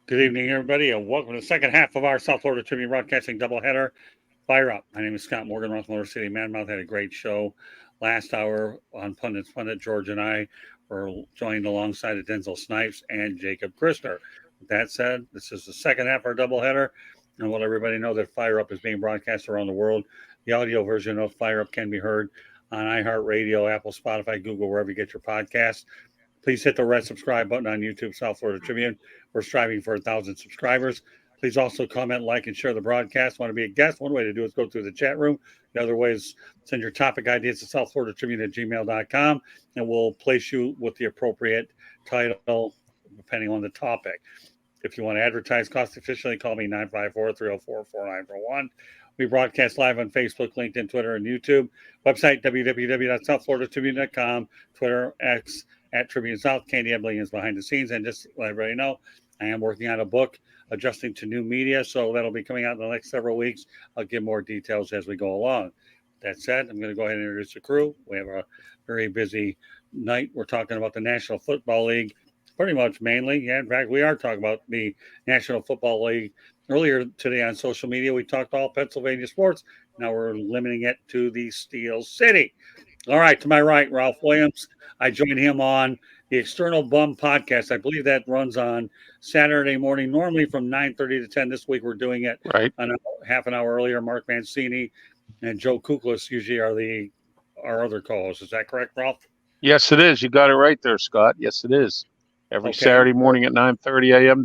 Good evening, everybody, and welcome to the second half of our South Florida Tribune Broadcasting doubleheader. Fire up. My name is Scott Morgan, Ross Motor City Manmouth. Had a great show last hour on Pundits Pundit. George and I were joined alongside of Denzel Snipes and Jacob Christer. With that said, this is the second half of our doubleheader, and we'll let everybody know that Fire Up is being broadcast around the world. The audio version of Fire Up can be heard on iHeartRadio, Apple, Spotify, Google, wherever you get your podcasts. Please hit the red subscribe button on YouTube, South Florida Tribune. We're striving for 1,000 subscribers. Please also comment, like, and share the broadcast. Want to be a guest? One way to do it is go through the chat room. The other way is send your topic ideas to southfloridatribune@gmail.com, and we'll place you with the appropriate title depending on the topic. If you want to advertise cost efficiently, call me 954-304-4941. We broadcast live on Facebook, LinkedIn, Twitter, and YouTube. Website, www.southfloridatribune.com. Twitter, X, at Tribune South. Candy Ebling is behind the scenes. And just to let everybody know, I am working on a book, Adjusting to New Media, so that'll be coming out in the next several weeks. I'll give more details as we go along. That said, I'm going to go ahead and introduce the crew. We have a very busy night. We're talking about the National Football League, pretty much mainly. Yeah, in fact, we are talking about the National Football League. Earlier today on social media, we talked all Pennsylvania sports. Now we're limiting it to the Steel City. All right, to my right, Ralph Williams. I joined him on the External Bum podcast. I believe that runs on Saturday morning, normally from 9:30 to 10. This week we're doing it an half an hour earlier. Mark Mancini and Joe Kuklis usually are our other co-hosts. Is that correct, Ralph? Yes, it is. You got it right there, Scott. Yes, it is. Every Saturday morning at 9:30 a.m.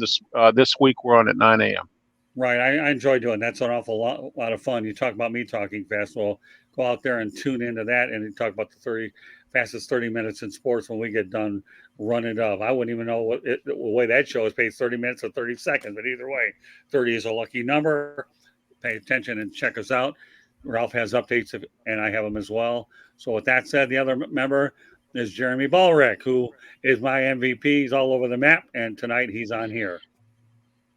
This week we're on at 9 a.m. Right. I enjoy doing that. That's an awful lot of fun. You talk about me talking fast. Well, go out there and tune into that and you talk about the fastest 30 minutes in sports when we get done running it up. I wouldn't even know the way that show is paid 30 minutes or 30 seconds. But either way, 30 is a lucky number. Pay attention and check us out. Ralph has updates and I have them as well. So with that said, the other member is Jeremy Ballrick, who is my MVP. He's all over the map. And tonight he's on here.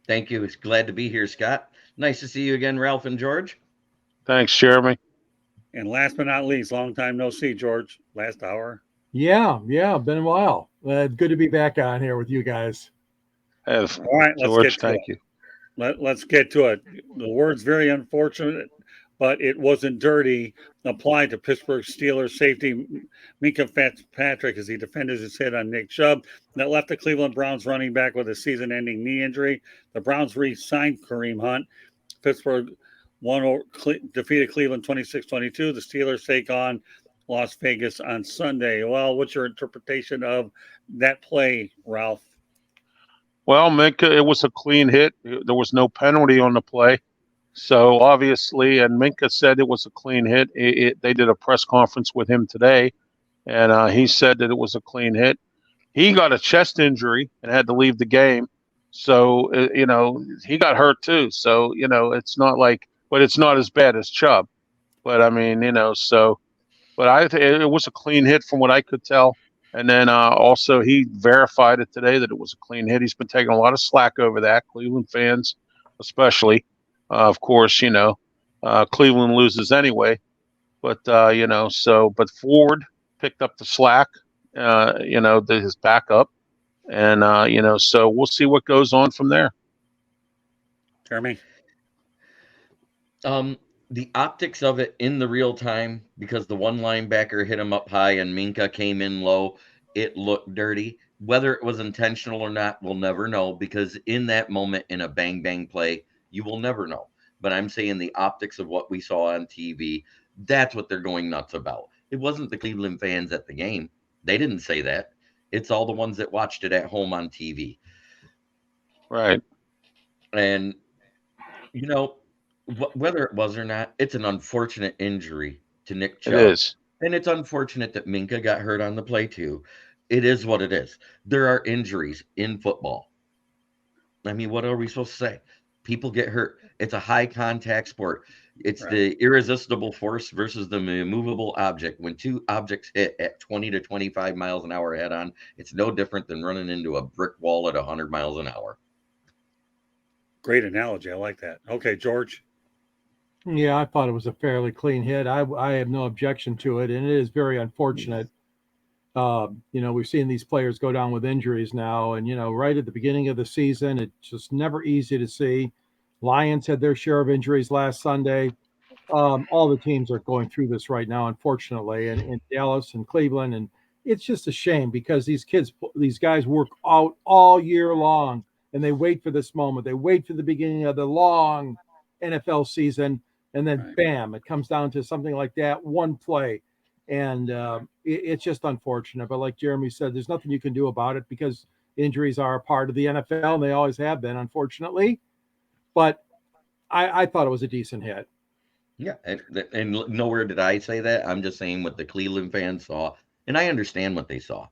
Thank you. It's glad to be here, Scott. Nice to see you again, Ralph and George. Thanks, Jeremy. And last but not least, long time no see, George. Last hour. Yeah, been a while. Good to be back on here with you guys. All right, George, thank you. Let's get to it. The word's very unfortunate, but it wasn't dirty. Applied to Pittsburgh Steelers safety Minkah Fitzpatrick as he defended his hit on Nick Chubb. That left the Cleveland Browns running back with a season-ending knee injury. The Browns re-signed Kareemhunt. Pittsburgh defeated Cleveland 26-22. The Steelers take on Las Vegas on Sunday. Well, what's your interpretation of that play, Ralph? Well, Minkah, it was a clean hit. There was no penalty on the play. So obviously, and Minkah said it was a clean hit. They did a press conference with him today, and he said that it was a clean hit. He got a chest injury and had to leave the game. So, he got hurt too. So, it's not like, but it's not as bad as Chubb. But I mean, it was a clean hit from what I could tell. And then also he verified it today that it was a clean hit. He's been taking a lot of slack over that, Cleveland fans especially. Of course, Cleveland loses anyway, but but Ford picked up the slack, his backup, and so we'll see what goes on from there. Jeremy, the optics of it in the real time, because the one linebacker hit him up high and Minkah came in low, it looked dirty. Whether it was intentional or not, we'll never know, because in that moment in a bang bang play, you will never know. But I'm saying the optics of what we saw on TV, that's what they're going nuts about. It wasn't the Cleveland fans at the game. They didn't say that. It's all the ones that watched it at home on TV. Right. And, whether it was or not, it's an unfortunate injury to Nick Chubb. It is. And it's unfortunate that Minkah got hurt on the play too. It is what it is. There are injuries in football. I mean, what are we supposed to say? People get hurt. It's a high contact sport. It's right. The irresistible force versus the immovable object. When two objects hit at 20 to 25 miles an hour head on, it's no different than running into a brick wall at 100 miles an hour. Great analogy. I like that. Okay, George. Yeah, I thought it was a fairly clean hit. I have no objection to it, and it is very unfortunate We've seen these players go down with injuries now, and right at the beginning of the season, it's just never easy to see. Lions had their share of injuries last Sunday. All the teams are going through this right now, unfortunately, and in Dallas and Cleveland, and it's just a shame because these guys work out all year long, and they wait for this moment. They wait for the beginning of the long NFL season, and then bam, it comes down to something like that, one play. And it's just unfortunate. But like Jeremy said, there's nothing you can do about it because injuries are a part of the NFL, and they always have been, unfortunately. But I thought it was a decent hit. Yeah, and nowhere did I say that. I'm just saying what the Cleveland fans saw, and I understand what they saw.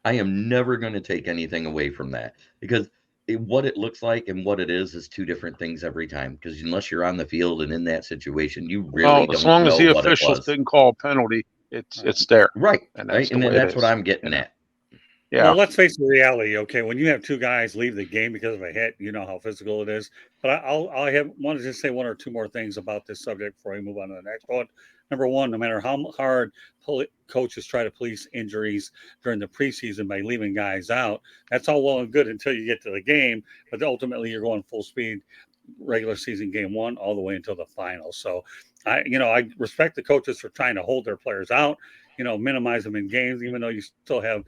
I am never going to take anything away from that because what it looks like and what it is two different things every time. Because unless you're on the field and in that situation, you really don't as long know as the what officials it was. didn't call a penalty, it's there. Right. And that's, and that's what I'm getting at. Yeah. Well, let's face the reality. Okay, when you have two guys leave the game because of a hit, you know how physical it is. But I want to just say one or two more things about this subject before we move on to the next one. Number one, no matter how hard coaches try to police injuries during the preseason by leaving guys out, that's all well and good until you get to the game. But ultimately, you're going full speed, regular season game one, all the way until the final. So, I respect the coaches for trying to hold their players out, minimize them in games, even though you still have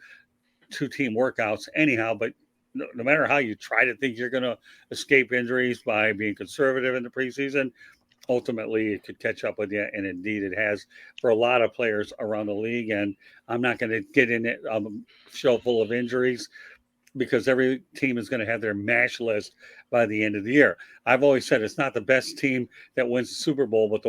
two-team workouts anyhow. But no matter how you try to think you're going to escape injuries by being conservative in the preseason, ultimately it could catch up with you, and indeed it has for a lot of players around the league. And I'm not going to get in it show full of injuries because every team is going to have their MASH list by the end of the year. I've always said it's not the best team that wins the Super Bowl, but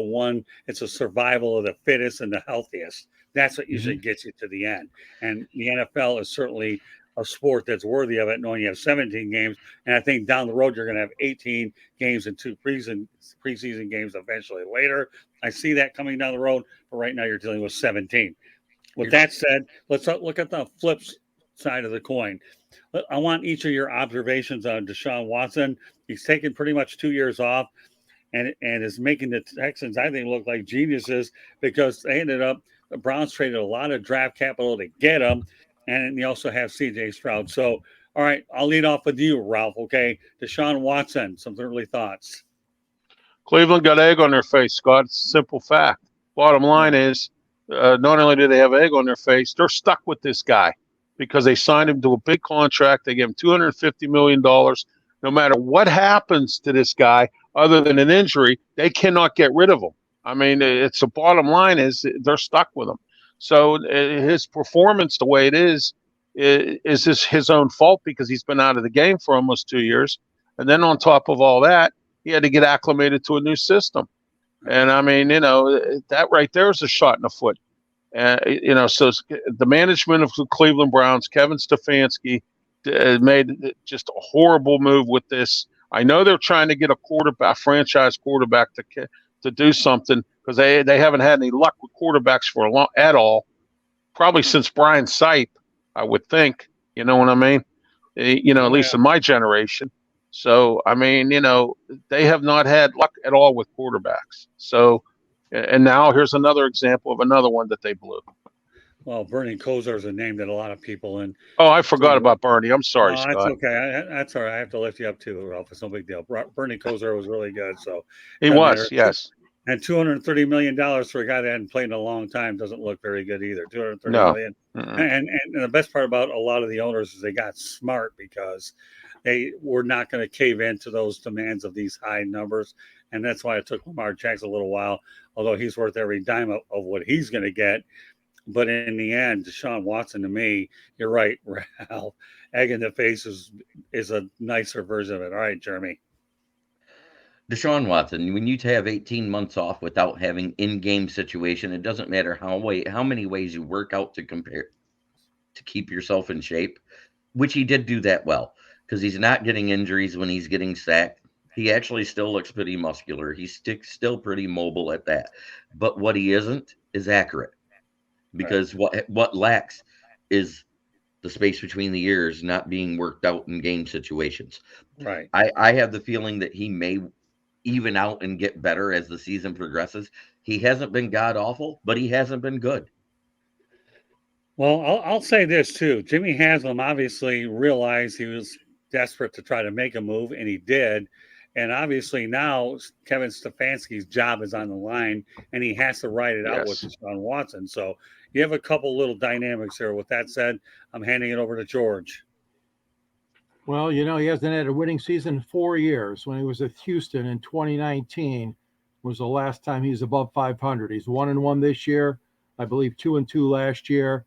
it's a survival of the fittest and the healthiest. That's what usually gets you to the end. And the NFL is certainly a sport that's worthy of it, knowing you have 17 games. And I think down the road, you're going to have 18 games and two preseason games eventually later. I see that coming down the road, but right now you're dealing with 17. With that said, let's look at the flip side of the coin. I want each of your observations on Deshaun Watson. He's taken pretty much 2 years off and is making the Texans, I think, look like geniuses because the Browns traded a lot of draft capital to get him, and you also have cjstroud. So, all right, I'll lead off with you, Ralph, okay? Deshaun Watson, some early thoughts. Cleveland got egg on their face, Scott. It's a simple fact. Bottom line is, not only do they have egg on their face, they're stuck with this guy because they signed him to a big contract. They gave him $250 million. No matter what happens to this guy, other than an injury, they cannot get rid of him. I mean, it's the bottom line is they're stuck with him. So his performance, the way it is his own fault because he's been out of the game for almost 2 years. And then on top of all that, he had to get acclimated to a new system. And I mean, that right there is a shot in the foot. So the management of the Cleveland Browns, Kevin Stefanski, made just a horrible move with this. I know they're trying to get a franchise quarterback to do something because they haven't had any luck with quarterbacks at all, probably since briansipe, I would think. You know what I mean? At least in my generation. So, I mean, they have not had luck at all with quarterbacks. So, and now here's another example of another one that they blew. Well, berniekosar is a name that a lot of people I forgot about Bernie. I'm sorry, Scott. That's okay. That's all right. I have to lift you up too, Ralph. It's no big deal. berniekosar was really good. So he was, yes. And $230 million for a guy that hadn't played in a long time doesn't look very good either. $230 million. And the best part about a lot of the owners is they got smart because they were not going to cave into those demands of these high numbers. And that's why it took Lamar Jackson a little while, although he's worth every dime of what he's going to get. But in the end, Deshaun Watson, to me, you're right, Ralph. Egg in the face is a nicer version of it. All right, Jeremy. Deshaun Watson, when you have 18 months off without having in-game situation, it doesn't matter how many ways you work out to keep yourself in shape, which he did do that well because he's not getting injuries when he's getting sacked. He actually still looks pretty muscular. He's still pretty mobile at that. But what he isn't is accurate because what lacks is the space between the ears not being worked out in game situations. Right. I have the feeling that he may even out and get better as the season progresses. He hasn't been god awful, but he hasn't been good. Well, I'll say this too. Jimmy Haslam obviously realized he was desperate to try to make a move, and he did. And obviously now Kevin Stefanski's job is on the line, and he has to ride it out with Yes. Deshaun Watson. So you have a couple little dynamics here. With that said, I'm handing it over to George. Well, he hasn't had a winning season in 4 years. When he was at Houston in 2019 was the last time he was above 500. He's 1-1 this year. I believe 2-2 last year.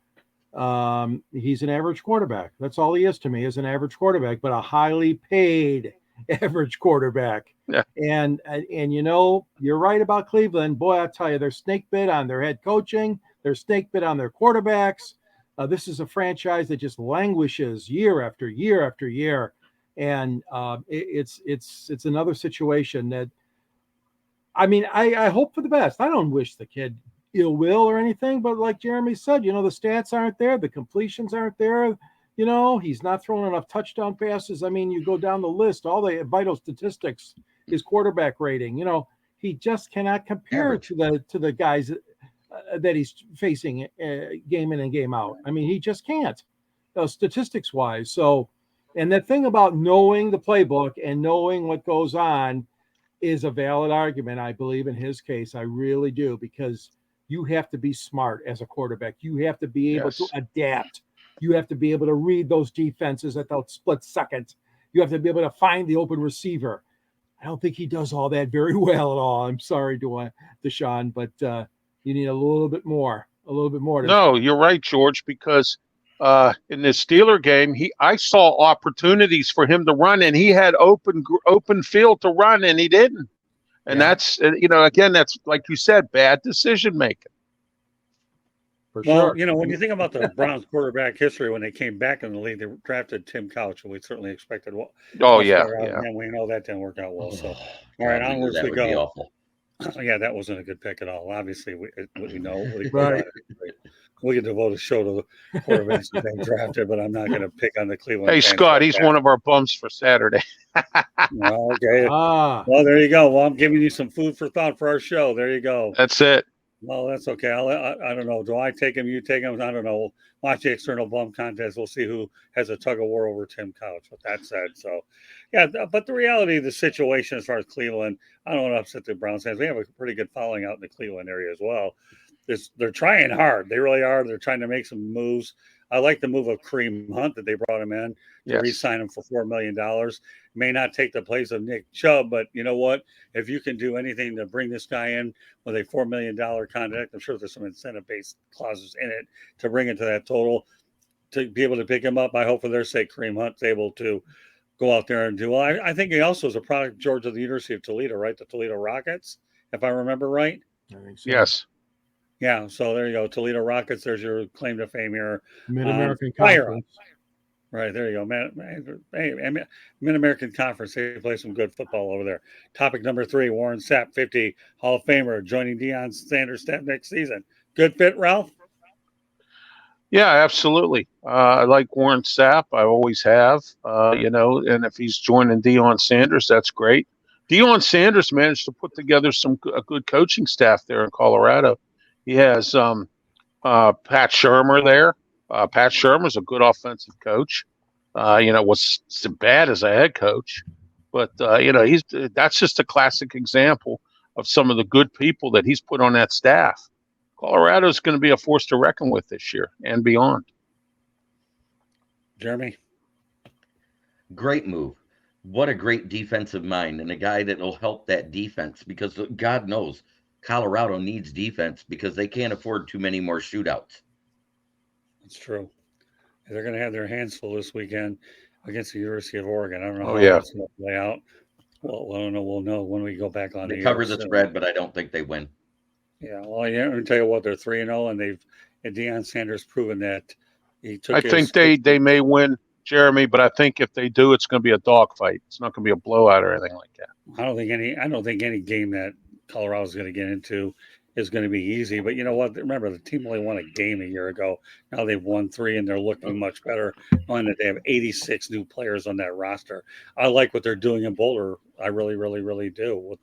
He's an average quarterback. That's all he is to me, is an average quarterback, but a highly paid average quarterback. Yeah. And you're right about Cleveland. Boy, I tell you, they're snake bit on their head coaching. They're snake bit on their quarterbacks. This is a franchise that just languishes year after year after year, and it's another situation that, I mean, I hope for the best. I don't wish the kid ill will or anything, but like Jeremy said, the stats aren't there, the completions aren't there. He's not throwing enough touchdown passes. I mean, you go down the list, all the vital statistics, his quarterback rating. He just cannot compare to the guys that he's facing game in and game out. I mean, he just can't, statistics wise. So, and the thing about knowing the playbook and knowing what goes on is a valid argument, I believe, in his case. I really do, because you have to be smart as a quarterback. You have to be able to adapt. You have to be able to read those defenses at the split second. You have to be able to find the open receiver. I don't think he does all that very well at all. I'm sorry, DeShaun, but you need a little bit more. No, you're right, George, because in the Steeler game, I saw opportunities for him to run, and he had open field to run, and he didn't. And that's, again, that's, like you said, bad decision making. For Well, sure. When you think about the Browns quarterback history, when they came back in the league, they drafted timcouch, and we certainly expected Oh, yeah. And we know that didn't work out well. So, all God, right, onwards that we would go. be awful. Yeah, that wasn't a good pick at all. Obviously, we know. Right. We could devote a show to the quarterbacks that they drafted, but I'm not going to pick on the Cleveland. Hey, Scott, he's one of our bums for Saturday. Well, okay. Ah. Well, there you go. Well, I'm giving you some food for thought for our show. There you go. That's it. Well, that's okay. I don't know. Do I take him? You take him? I don't know. Watch the external bum contest. We'll see who has a tug of war over timcouch. With that said, so yeah. But the reality of the situation as far as Cleveland, I don't want to upset the Browns fans. We have a pretty good following out in the Cleveland area as well. They're trying hard. They really are. They're trying to make some moves. I like the move of Kareemhunt that they brought him in to re-sign him for $4 million. May not take the place of Nick Chubb, but you know what? If you can do anything to bring this guy in with a $4 million contract, I'm sure there's some incentive-based clauses in it to bring it to that total to be able to pick him up. I hope for their sake, Kareemhunt's able to go out there and do well. I think he also is a product, George, of the University of Toledo, right? The Toledo Rockets, if I remember right. I think so. Yes. Yeah, so there you go. Toledo Rockets, there's your claim to fame here. Mid-American Conference. Right, there you go. Mid-American Conference. They play some good football over there. Topic number 3, Warren Sapp, 50, Hall of Famer, joining Deion Sanders staff next season. Good fit, Ralph? Yeah, absolutely. I like Warren Sapp. I always have, and if he's joining Deion Sanders, that's great. Deion Sanders managed to put together a good coaching staff there in Colorado. He has Pat Shurmur there. Pat Shurmur's a good offensive coach. Was bad as a head coach, but that's just a classic example of some of the good people that he's put on that staff. Colorado's going to be a force to reckon with this year and beyond. Jeremy? Great move. What a great defensive mind, and a guy that will help that defense, because God knows Colorado needs defense because they can't afford too many more shootouts. That's true. They're going to have their hands full this weekend against the University of Oregon. I don't know how that's going to play out. Well, I don't know. We'll know when we go back on. They cover the spread, but I don't think they win. Yeah, well, I'm going to tell you what, they're 3-0, and Deion Sanders proven that he took. I think they may win, Jeremy, but I think if they do, it's going to be a dogfight. It's not going to be a blowout or anything like that. I don't think any game that Colorado's going to get into is going to be easy. But you know what? Remember, the team only won a game a year ago. Now they've won 3, and they're looking much better. Knowing that they have 86 new players on that roster. I like what they're doing in Boulder. I really, really, really do.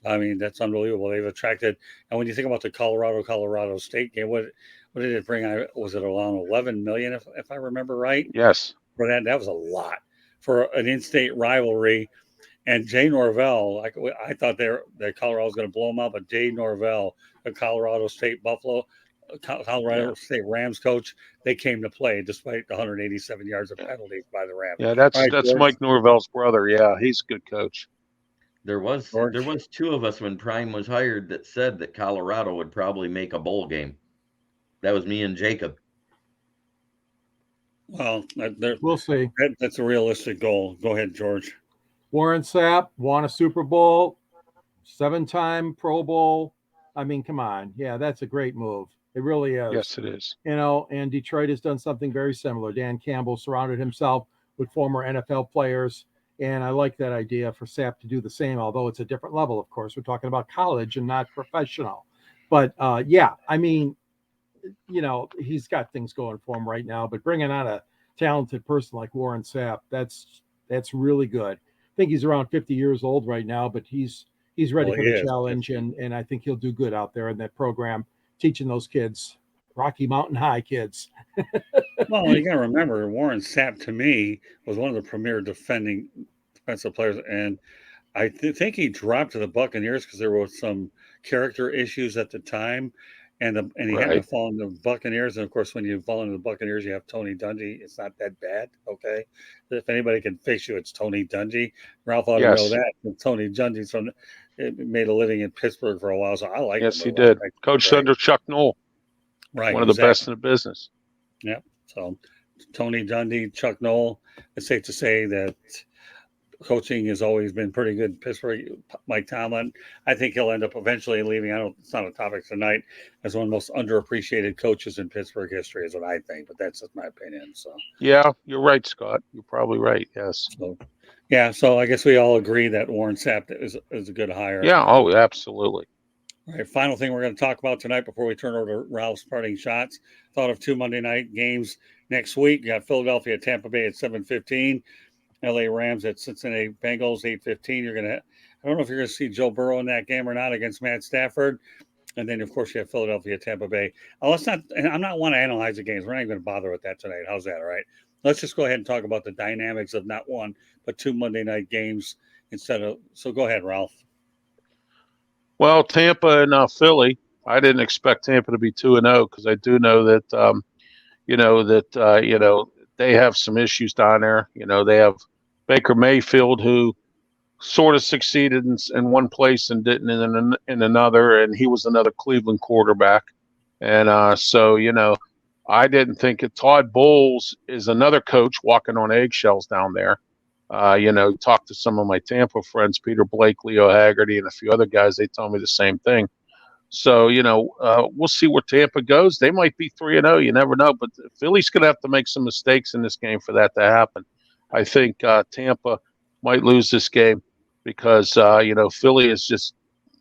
I mean, that's unbelievable. They've attracted, and when you think about the Colorado State game, what did it bring? Was it around 11 million, if I remember right? Yes. For that was a lot for an in-state rivalry. And Jaynorvell, I thought that Colorado was going to blow them up, but Jaynorvell, the Colorado State State Rams coach, they came to play despite the 187 yards of penalties by the Rams. Yeah, that's George. Mike Norvell's brother. Yeah, he's a good coach. There was two of us when Prime was hired that said that Colorado would probably make a bowl game. That was me and Jacob. Well, We'll see. That's a realistic goal. Go ahead, George. Warren Sapp won a Super Bowl, 7-time Pro Bowl. I mean, come on. Yeah, that's a great move. It really is. Yes, it is. And Detroit has done something very similar. Dan Campbell surrounded himself with former NFL players. And I like that idea for Sapp to do the same, although it's a different level, of course. We're talking about college and not professional. But, yeah, I mean, he's got things going for him right now. But bringing on a talented person like Warren Sapp, that's really good. I think he's around 50 years old right now, but he's ready for the challenge. And I think he'll do good out there in that program, teaching those kids, Rocky Mountain High kids. Well, you got to remember, Warren Sapp, to me, was one of the premier defensive players. And I think he dropped to the Buccaneers because there was some character issues at the time. And he had to fall into the Buccaneers. And, of course, when you fall into the Buccaneers, you have Tonydungy. It's not that bad, okay? If anybody can face you, it's Tonydungy. Ralph ought to know that. Tonydungy made a living in Pittsburgh for a while, so I like him. Yes, he did. Coached under Chucknoll. Right. One of the best in the business. Yeah. So, Tonydungy, Chucknoll. It's safe to say that coaching has always been pretty good in Pittsburgh. Mike Tomlin, I think he'll end up eventually leaving. It's not a topic tonight, as one of the most underappreciated coaches in Pittsburgh history, is what I think. But that's just my opinion. So yeah, you're right, Scott. You're probably right. Yes. So I guess we all agree that Warren Sapp is a good hire. Yeah. Oh, absolutely. All right. Final thing we're going to talk about tonight before we turn over to Ralph's parting shots. Thought of 2 Monday night games next week. You got Philadelphia, Tampa Bay at 7:15. LA Rams at Cincinnati Bengals, 8:15. I don't know if you're going to see Joe Burrow in that game or not against Matt Stafford. And then, of course, you have Philadelphia, Tampa Bay. I'm not want to analyze the games. We're not even going to bother with that tonight. How's that, all right? Let's just go ahead and talk about the dynamics of not one, but 2 Monday night games so go ahead, Ralph. Well, Tampa and Philly, I didn't expect Tampa to be 2-0 because I do know that, they have some issues down there. They have Baker Mayfield, who sort of succeeded in one place and didn't in another, and he was another Cleveland quarterback. And I didn't think it. Todd Bowles is another coach walking on eggshells down there. Talked to some of my Tampa friends, Peter Blake, Leo Haggerty, and a few other guys. They told me the same thing. So, we'll see where Tampa goes. They might be 3-0. You never know. But Philly's going to have to make some mistakes in this game for that to happen. I think Tampa might lose this game because, Philly is just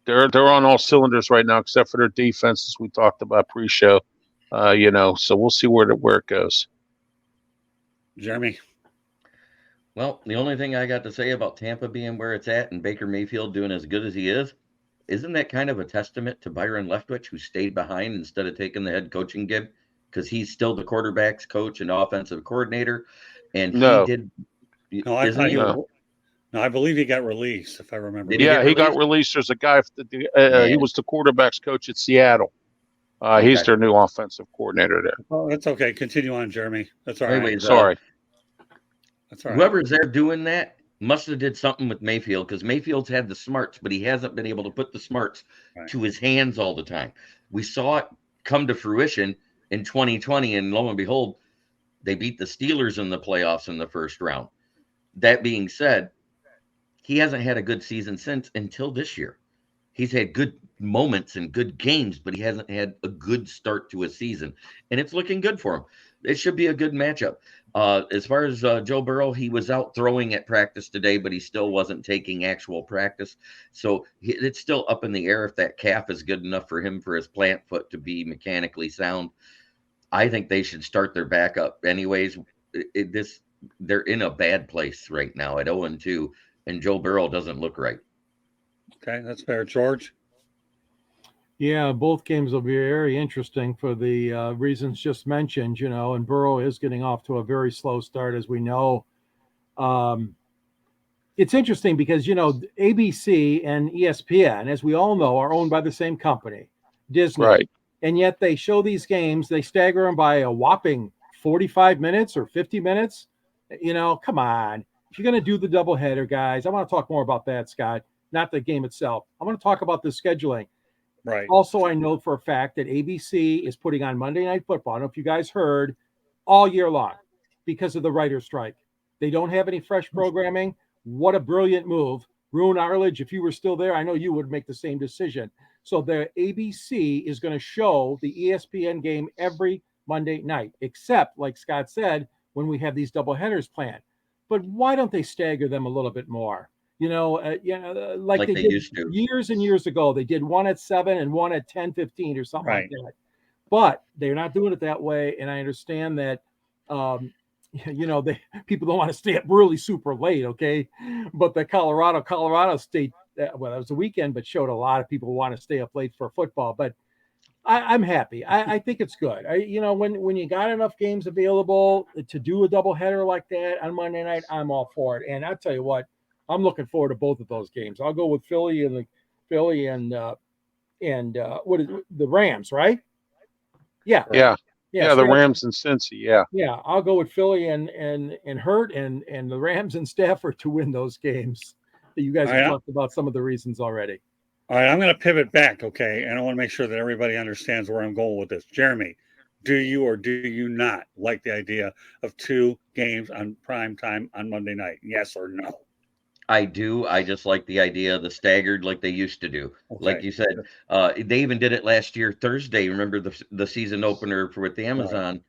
they're on all cylinders right now except for their defense, as we talked about pre-show. So we'll see where it goes. Jeremy? Well, the only thing I got to say about Tampa being where it's at and Baker Mayfield doing as good as he is, isn't that kind of a testament to Byron Leftwich, who stayed behind instead of taking the head coaching gig? Because he's still the quarterback's coach and offensive coordinator. And he did. No, I believe he got released, if I remember. He got released. There's a guy, he was the quarterback's coach at Seattle. He's their new offensive coordinator there. Oh, that's okay. Continue on, Jeremy. That's all right. Anyways, sorry. That's all right. Whoever's there doing that must have did something with Mayfield, because Mayfield's had the smarts, but he hasn't been able to put the smarts to his hands all the time. We saw it come to fruition in 2020, and lo and behold, they beat the Steelers in the playoffs in the first round. That being said, he hasn't had a good season since until this year. He's had good moments and good games, but he hasn't had a good start to a season, and it's looking good for him. It should be a good matchup. As far as Joe Burrow, he was out throwing at practice today, but he still wasn't taking actual practice. So it's still up in the air if that calf is good enough for him for his plant foot to be mechanically sound. I think they should start their backup anyways. They're in a bad place right now at 0-2, and Joe Burrow doesn't look right. Okay, that's fair. George? Yeah, both games will be very interesting for the reasons just mentioned, and Burrow is getting off to a very slow start, as we know. Um, it's interesting because, ABC and ESPN, as we all know, are owned by the same company, Disney. Right. And yet they show these games, they stagger them by a whopping 45 minutes or 50 minutes. Come on. If you're going to do the doubleheader, guys, I want to talk more about that, Scott, not the game itself. I want to talk about the scheduling. Right. Also, I know for a fact that ABC is putting on Monday Night Football. I don't know if you guys heard, all year long because of the writer's strike. They don't have any fresh programming. What a brilliant move. Rune Arledge, if you were still there, I know you would make the same decision. So the ABC is going to show the ESPN game every Monday night, except, like Scott said, when we have these doubleheaders planned. But why don't they stagger them a little bit more? Like they did used to. years and years ago. They did one at 7 and one at 10:15 or something Right. like that. But they're not doing it that way. And I understand that, people don't want to stay up really super late. Okay. But the Colorado State, well, that was the weekend, but showed a lot of people who want to stay up late for football. But I'm happy. I think it's good. When you got enough games available to do a doubleheader like that on Monday night, I'm all for it. And I'll tell you what, I'm looking forward to both of those games. I'll go with Philly and what is the Rams, right? Yeah. Yeah, the Rams and Cincy. Yeah, I'll go with Philly and Hurt and the Rams and Stafford to win those games. You guys have talked about some of the reasons already. All right, I'm going to pivot back, okay? And I want to make sure that everybody understands where I'm going with this. Jeremy, do you or do you not like the idea of 2 games on prime time on Monday night? Yes or no? I do. I just like the idea of the staggered like they used to do. Okay. Like you said, they even did it last year Thursday. Remember the season opener with the Amazon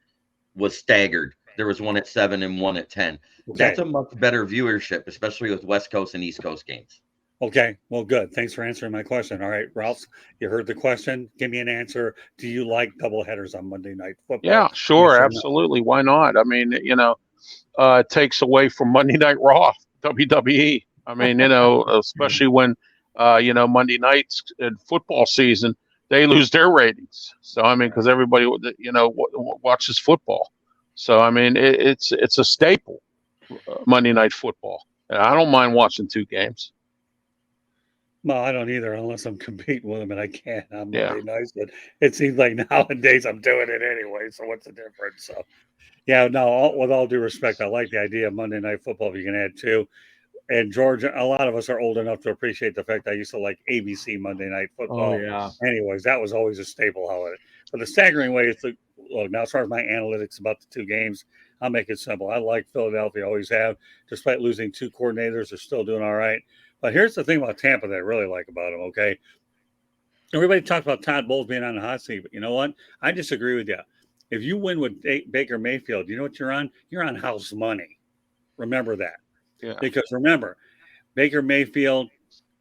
was staggered. There was one at 7 and one at 10. Okay. That's a much better viewership, especially with West Coast and East Coast games. Okay, well, good. Thanks for answering my question. All right, Ralph, you heard the question. Give me an answer. Do you like doubleheaders on Monday Night Football? Yeah, sure, Yes or absolutely. Why not? I mean, it takes away from Monday Night Raw, WWE. I mean, especially when, Monday nights in football season, they lose their ratings. So, I mean, because everybody, watches football. So, I mean, it's a staple, Monday Night Football. And I don't mind watching 2 games. Well, I don't either unless I'm competing with them, and I can't on Monday nights. But it seems like nowadays I'm doing it anyway. So what's the difference? So, with all due respect, I like the idea of Monday Night Football if you can add 2. And George, a lot of us are old enough to appreciate the fact I used to like ABC Monday Night Football. Oh, yeah. Anyways, that was always a staple holiday. But the staggering way is now as far as my analytics about the 2 games, I'll make it simple. I like Philadelphia, always have. Despite losing 2 coordinators, they're still doing all right. But here's the thing about Tampa that I really like about them, okay? Everybody talks about Todd Bowles being on the hot seat, but you know what? I disagree with you. If you win with Baker Mayfield, you know what you're on? You're on house money. Remember that. Yeah. Because remember, Baker Mayfield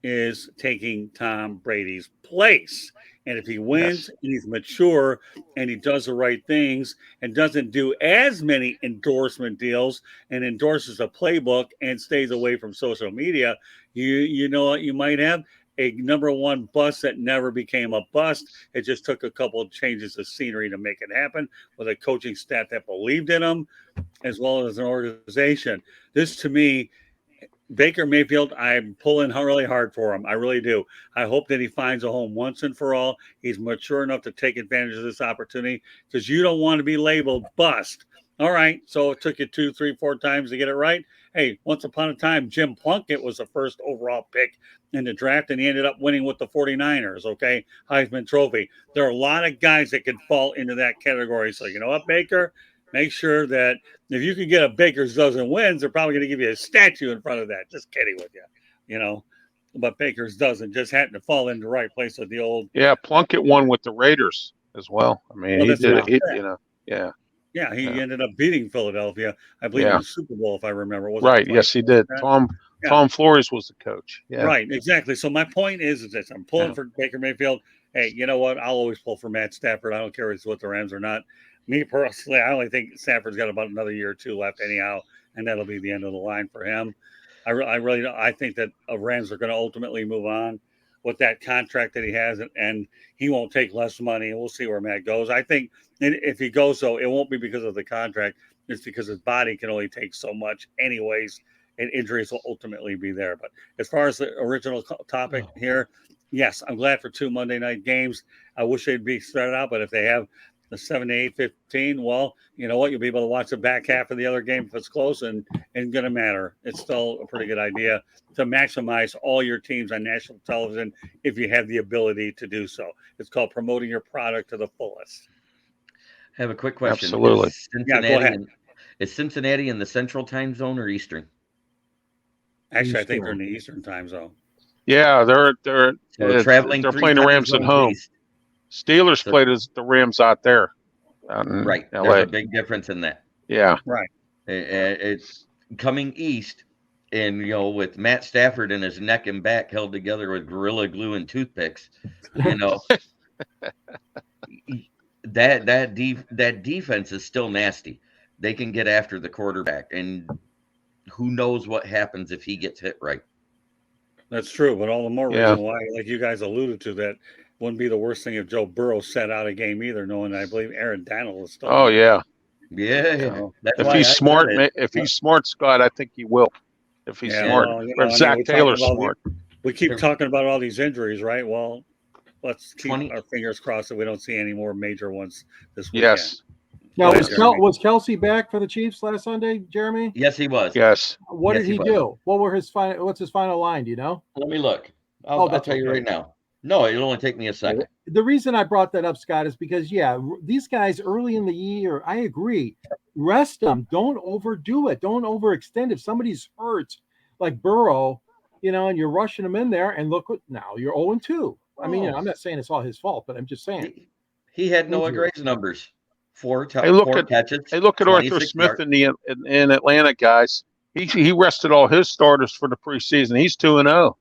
is taking Tom Brady's place. And if he wins and he's mature and he does the right things and doesn't do as many endorsement deals and endorses a playbook and stays away from social media, you know what you might have? A number 1 bust that never became a bust. It just took a couple of changes of scenery to make it happen with a coaching staff that believed in him as well as an organization. This, to me, Baker Mayfield, I'm pulling really hard for him. I really do. I hope that he finds a home once and for all. He's mature enough to take advantage of this opportunity because you don't want to be labeled bust. All right, so it took you 2, 3, 4 times to get it right. Hey, once upon a time, Jim Plunkett was the first overall pick in the draft, and he ended up winning with the 49ers, okay? Heisman Trophy. There are a lot of guys that can fall into that category. So you know what, Baker? Make sure that if you can get a Baker's dozen wins, they're probably going to give you a statue in front of that. Just kidding with you, But Baker's doesn't just happen to fall in the right place with the old. Yeah, Plunkett won with the Raiders as well. I mean, he did it. Yeah. Yeah, he ended up beating Philadelphia, I believe, in the Super Bowl, if I remember. Right. Yes, he did. Tom Flores was the coach. Yeah. Right. Exactly. So my point is this: I'm pulling for Baker Mayfield. Hey, you know what? I'll always pull for Matt Stafford. I don't care if it's with the Rams or not. Me personally, I only think Stafford's got about another year or 2 left anyhow, and that'll be the end of the line for him. I think that Rams are going to ultimately move on. with that contract that he has, and he won't take less money. And we'll see where Matt goes. I think if he goes, though, it won't be because of the contract. It's because his body can only take so much anyways, and injuries will ultimately be there. But as far as the original topic here, yes, I'm glad for 2 Monday night games. I wish they'd be spread out, but if they have the 7 to 8-15, well, you know what? You'll be able to watch the back half of the other game if it's close and going to matter. It's still a pretty good idea to maximize all your teams on national television if you have the ability to do so. It's called promoting your product to the fullest. I have a quick question. Absolutely. Yeah, go ahead. Is Cincinnati in the Central Time Zone or Eastern? Actually, I think they're in the Eastern Time Zone. Yeah, they're traveling. They're playing the Rams at home. East. Steelers played the Rams out there. Right. LA. There's a big difference in that. Yeah. Right. It's coming east, and with Matt Stafford and his neck and back held together with Gorilla Glue and toothpicks, that defense is still nasty. They can get after the quarterback, and who knows what happens if he gets hit right. That's true, but all the more reason why, like you guys alluded to, that wouldn't be the worst thing if Joe Burrow set out a game either, knowing I believe Aaron Donald is still. Oh yeah. Yeah. If he's smart, Scott, I think he will. If he's smart, or if Zach Taylor's smart. We keep talking about all these injuries, right? Well, let's keep our fingers crossed that we don't see any more major ones this weekend. Yes. Now, was Kelsey back for the Chiefs last Sunday, Jeremy? Yes, he was. Yes. What did he do? What's his final line? Do you know? Let me look. I'll tell you right now. No, it'll only take me a second. The reason I brought that up, Scott, is because, these guys early in the year, I agree. Rest them. Don't overdo it. Don't overextend. If somebody's hurt, like Burrow, and you're rushing them in there, and look what now you're 0-2. I mean, I'm not saying it's all his fault, but I'm just saying. He had Noah Gray's numbers. Four catches. Hey, look at Arthur Smith in Atlanta, guys. He rested all his starters for the preseason. He's 2-0.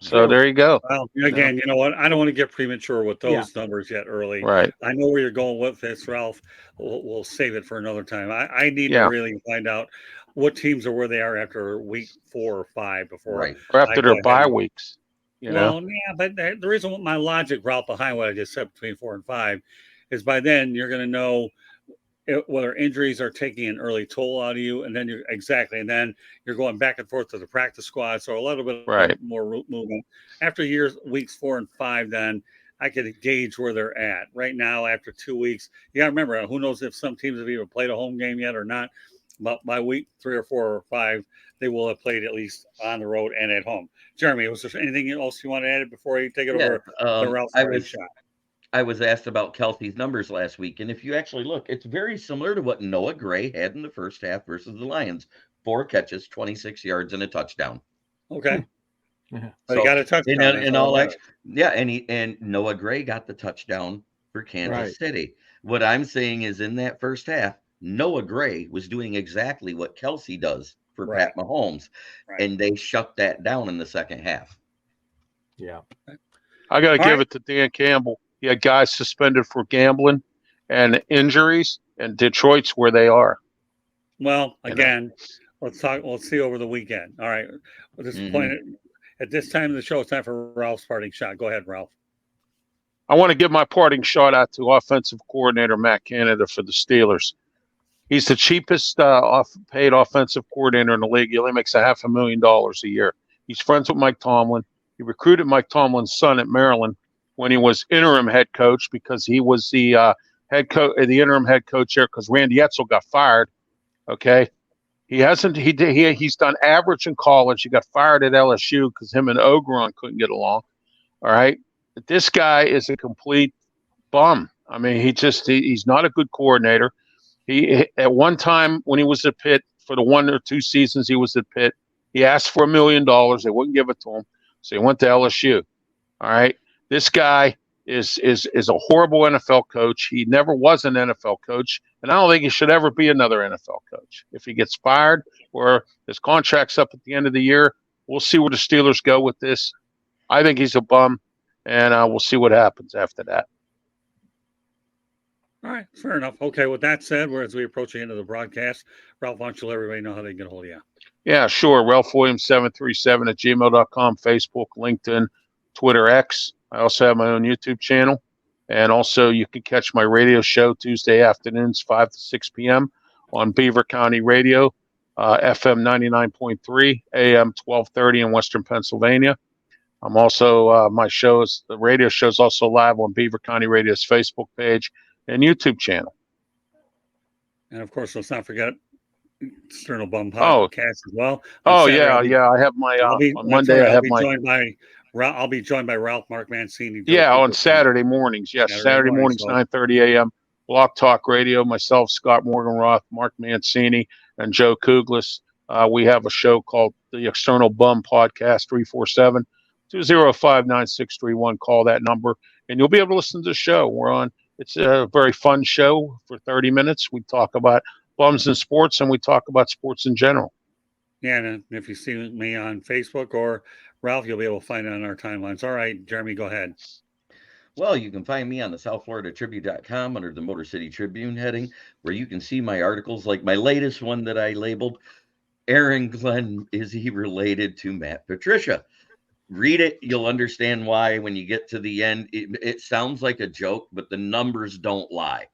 So there you go. Well, again, you know what? I don't want to get premature with those numbers yet early. Right. I know where you're going with this, Ralph. We'll save it for another time. I need to really find out what teams are where they are after week 4 or 5 before. Or after their bye weeks. Well, but the reason my logic, Ralph, behind what I just said between 4 and 5 is by then you're going to know whether injuries are taking an early toll out of you, and then then you're going back and forth to the practice squad, so a little bit more movement. After weeks 4 and 5, then I could gauge where they're at. Right now, after 2 weeks, you got to remember, who knows if some teams have even played a home game yet or not, but by week 3 or 4 or 5, they will have played at least on the road and at home. Jeremy, was there anything else you want to add before you take it over the Ralph shot? I was asked about Kelsey's numbers last week, and if you actually look, it's very similar to what Noah Gray had in the first half versus the Lions. 4 catches, 26 yards, and a touchdown. Okay. Yeah. So he got a touchdown. And Noah Gray got the touchdown for Kansas City. What I'm saying is in that first half, Noah Gray was doing exactly what Kelsey does for Pat Mahomes, and they shut that down in the second half. Yeah. I got to give it to Dan Campbell. He had guys suspended for gambling and injuries, and Detroit's where they are. Well, again, let's see over the weekend. All right. At this point, at this time of the show, it's time for Ralph's parting shot. Go ahead, Ralph. I want to give my parting shot out to offensive coordinator McCanada for the Steelers. He's the cheapest paid offensive coordinator in the league. He only makes $500,000 a year. He's friends with Mike Tomlin. He recruited Mike Tomlin's son at Maryland when he was interim head coach, because he was the interim head coach there because Randy Edsel got fired. Okay. He's done average in college. He got fired at LSU because him and Ogron couldn't get along. All right. But this guy is a complete bum. I mean, he's not a good coordinator. He, at one time when he was at Pitt, for the 1 or 2 seasons he was at Pitt, he asked for $1 million. They wouldn't give it to him. So he went to LSU. All right. This guy is a horrible NFL coach. He never was an NFL coach, and I don't think he should ever be another NFL coach. If he gets fired or his contract's up at the end of the year, we'll see where the Steelers go with this. I think he's a bum, and we'll see what happens after that. All right, fair enough. Okay, with that said, as we approach the end of the broadcast, Ralph, why don't you let everybody know how they can get a hold of you? Yeah, sure. Ralph Williams 737 at gmail.com, Facebook, LinkedIn, Twitter X. I also have my own YouTube channel. And also you can catch my radio show Tuesday afternoons, 5 to 6 p.m. on Beaver County Radio, FM 99.3, AM 1230 in Western Pennsylvania. I'm also, the radio show is also live on Beaver County Radio's Facebook page and YouTube channel. And of course, let's not forget External Bum Podcast as well. Saturday, I have my, on Monday, I have my. I'll be joined by Ralph, Mark Mancini. On Saturday mornings. Yes, Saturday mornings, 9:30 a.m. Block Talk Radio. Myself, Scott Morganroth, Mark Mancini, and Joe Kuglis. We have a show called the External Bum Podcast, 347-205-9631. Call that number, and you'll be able to listen to the show. It's a very fun show for 30 minutes. We talk about bums in sports, and we talk about sports in general. Yeah, and if you see me on Facebook or Ralph, you'll be able to find it on our timelines. All right, Jeremy, go ahead. Well, you can find me on the southfloridatribune.com under the Motor City Tribune heading, where you can see my articles, like my latest one that I labeled, Aaron Glenn, is he related to Matt Patricia? Read it. You'll understand why when you get to the end. It sounds like a joke, but the numbers don't lie.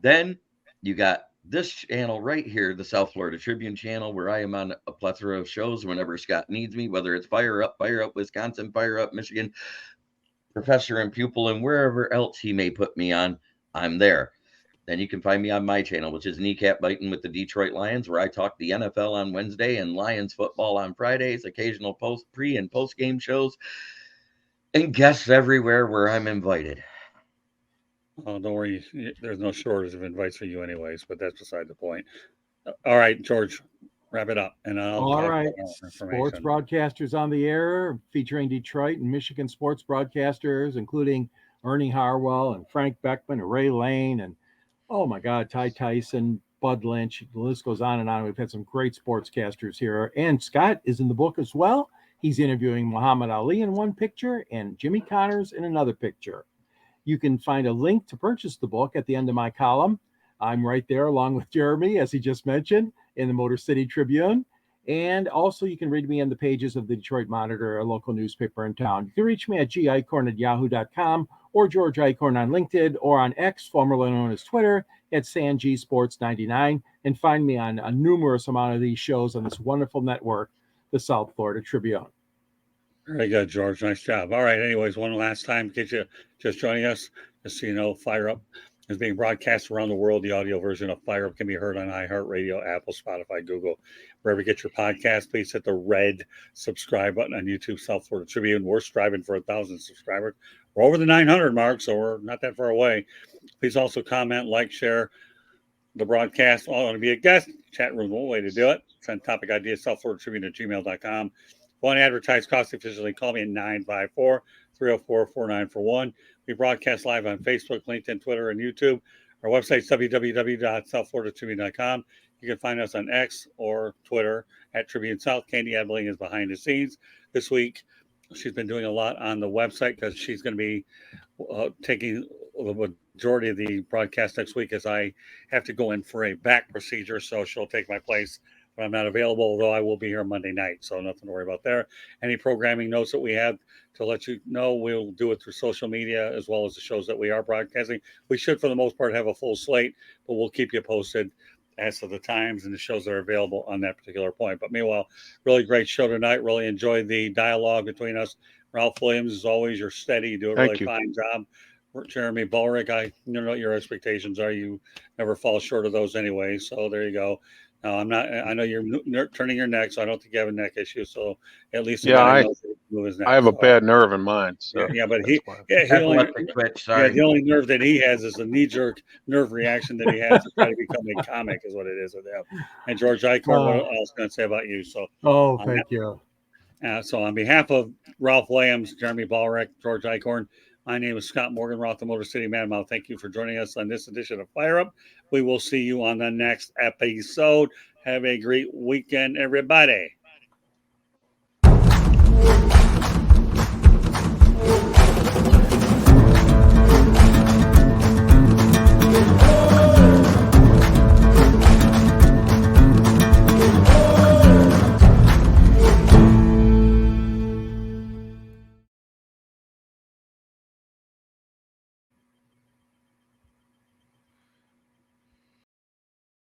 Then you got this channel right here, the South Florida Tribune channel, where I am on a plethora of shows whenever Scott needs me, whether it's Fire Up Wisconsin, Fire Up Michigan, Professor and Pupil, and wherever else he may put me on, I'm there. Then you can find me on my channel, which is Kneecap Biting with the Detroit Lions, where I talk the NFL on Wednesday and Lions football on Fridays, occasional pre and post game shows, and guests everywhere where I'm invited. Oh, don't worry. There's no shortage of invites for you anyways, but that's beside the point. All right, George, wrap it up. And all right. Sports broadcasters on the air featuring Detroit and Michigan sports broadcasters, including Ernie Harwell and Frank Beckman and Ray Lane and, oh my God, Ty Tyson, Bud Lynch. The list goes on and on. We've had some great sportscasters here. And Scott is in the book as well. He's interviewing Muhammad Ali in one picture and Jimmy Connors in another picture. You can find a link to purchase the book at the end of my column. I'm right there along with Jeremy, as he just mentioned, in the Motor City Tribune. And also you can read me on the pages of the Detroit Monitor, a local newspaper in town. You can reach me at gicorn@yahoo.com or George Icorn on LinkedIn or on X, formerly known as Twitter, at SanGSports99, and find me on a numerous amount of these shows on this wonderful network, the South Florida Tribune. Very good, George. Nice job. All right. Anyways, one last time, in case you just joining us, just so you know, Fire Up is being broadcast around the world. The audio version of Fire Up can be heard on iHeartRadio, Apple, Spotify, Google, wherever you get your podcast. Please hit the red subscribe button on YouTube, South Florida Tribune. We're striving for 1,000 subscribers. We're over the 900 mark, so we're not that far away. Please also comment, like, share the broadcast. I want to be a guest. Chat room, one way to do it. Send topic ideas, southfloridatribune@gmail.com. Want to advertise cost efficiently? Call me at 954-304-4941. We broadcast live on Facebook, LinkedIn, Twitter, and YouTube. Our website is www.southfloridatribune.com. You can find us on X or Twitter at Tribune South. Candy Edling is behind the scenes this week. She's been doing a lot on the website because she's going to be taking the majority of the broadcast next week, as I have to go in for a back procedure. So she'll take my place. I'm not available, although I will be here Monday night, so nothing to worry about there. Any programming notes that we have to let you know, we'll do it through social media as well as the shows that we are broadcasting. We should, for the most part, have a full slate, but we'll keep you posted as to the times and the shows that are available on that particular point. But meanwhile, really great show tonight. Really enjoyed the dialogue between us. Ralph Williams, as always, you're steady. You do a really fine job. Jeremy Bulrick, I know what your expectations are. You never fall short of those anyway, so there you go. No, I'm not. I know you're turning your neck, so I don't think you have a neck issue. So at least I have a bad nerve in mine. So yeah, but the only nerve that he has is a knee-jerk nerve reaction that he has to try to become a comic, is what it is with him. And George Icorn, what else can I say about you? So thank you. So on behalf of Ralph Williams, Jeremy Bulrick, George Icorn, my name is Scott Morganroth, the Motor City Madmouth. Thank you for joining us on this edition of Fire Up. We will see you on the next episode. Have a great weekend, everybody.